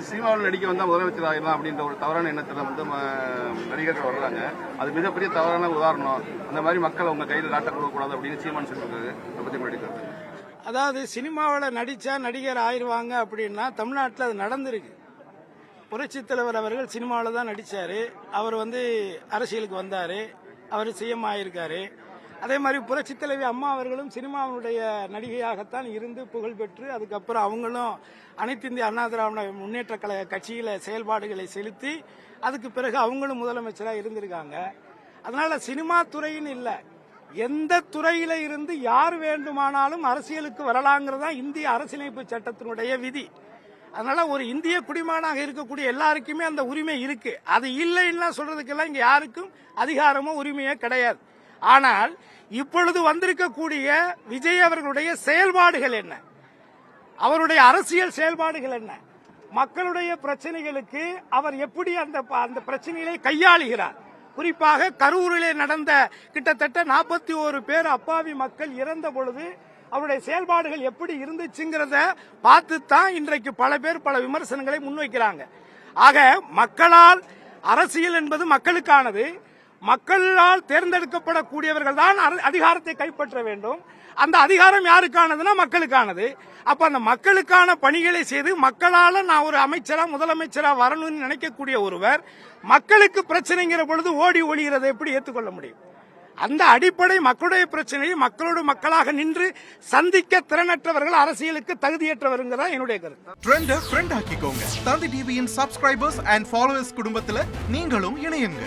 சினிமாவில் நடிக்க வந்தால் முதலமைச்சர் ஆகிடலாம் அப்படின்ற ஒரு தவறான எண்ணத்தில் வந்து நடிகர்கள் வர்றாங்க. அது மிகப்பெரிய தவறான உதாரணம். அந்த மாதிரி மக்கள் உங்க கையில் லாட்டை கொடுக்கக்கூடாது அப்படின்னு சீமான் சொல்லியிருக்காரு. அதை பற்றி நடிக்கிறது. அதாவது சினிமாவில் நடிச்சா நடிகர் ஆயிடுவாங்க அப்படின்னா தமிழ்நாட்டில் அது நடந்திருக்கு. புரட்சித் தலைவர் அவர்கள் சினிமாவில் தான் நடிச்சாரு. அவர் வந்து அரசியலுக்கு வந்தாரு. அவர் சிஎம் ஆயிருக்காரு. அதே மாதிரி புரட்சித் தலைவி அம்மா அவர்களும் சினிமாவுடைய நடிகையாகத்தான் இருந்து புகழ் பெற்று அதுக்கப்புறம் அவங்களும் அனைத்து இந்திய அண்ணா திராவிட முன்னேற்ற கழக கட்சியில செயல்பாடுகளை செலுத்தி அதுக்கு பிறகு அவங்களும் முதலமைச்சராக இருந்திருக்காங்க. அதனால சினிமா துறைன்னு இல்லை, எந்த துறையில இருந்து யார் வேண்டுமானாலும் அரசியலுக்கு வரலாங்கிறதா இந்திய அரசியலமைப்பு சட்டத்தினுடைய விதி. அதனால ஒரு இந்திய குடிமகனாக இருக்கக்கூடிய எல்லாருக்குமே அந்த உரிமை இருக்கு. அது இல்லைன்னா சொல்றதுக்கெல்லாம் இங்க யாருக்கும் அதிகாரமோ உரிமையோ கிடையாது. ஆனால் இப்பொழுது வந்திருக்கக்கூடிய விஜய் அவர்களுடைய செயல்பாடுகள் என்ன, அவருடைய அரசியல் செயல்பாடுகள் என்ன, மக்களுடைய பிரச்சனைகளுக்கு அவர் எப்படி அந்த பிரச்சனைகளை கையாளுகிறார். குறிப்பாக கரூரிலே நடந்த கிட்டத்தட்ட 41 பேர் அப்பாவி மக்கள் இறந்த பொழுது அவருடைய செயல்பாடுகள் எப்படி இருந்துச்சுங்கிறத பார்த்துத்தான் இன்றைக்கு பல பேர் பல விமர்சனங்களை முன்வைக்கிறாங்க. ஆக மக்களால் அரசியல் என்பது மக்களுக்கானது. மக்களால் தேர்ந்தெடுக்கப்படக்கூடியவர்கள் தான் அதிகாரத்தை கைப்பற்ற வேண்டும். அந்த அதிகாரம் யாருக்கானதுன்னா மக்களுக்கானது. அப்ப அந்த மக்களுக்கான பணிகளை செய்து மக்களால நான் ஒரு அமைச்சரா முதலமைச்சரா வரணும்னு நினைக்கக்கூடிய ஒருவர் மக்களுக்கு பிரச்சனைங்கிற பொழுது ஓடி ஒளிகிறதை எப்படி ஏற்றுக்கொள்ள முடியும்? அந்த அடிப்படை மக்களுடைய பிரச்சனையை மக்களோடு மக்களாக நின்று சந்திக்க திறனற்றவர்கள் அரசியலுக்கு தகுதியற்றவருங்கிறதா என்னுடைய கருத்து. ட்ரெண்ட ஃப்ரெண்ட் ஆக்கிக்கோங்க. தந்தி டிவியின் சப்ஸ்கிரைபர்ஸ் அண்ட் ஃபாலோவர்ஸ் குடும்பத்துல நீங்களும் இணையுங்க.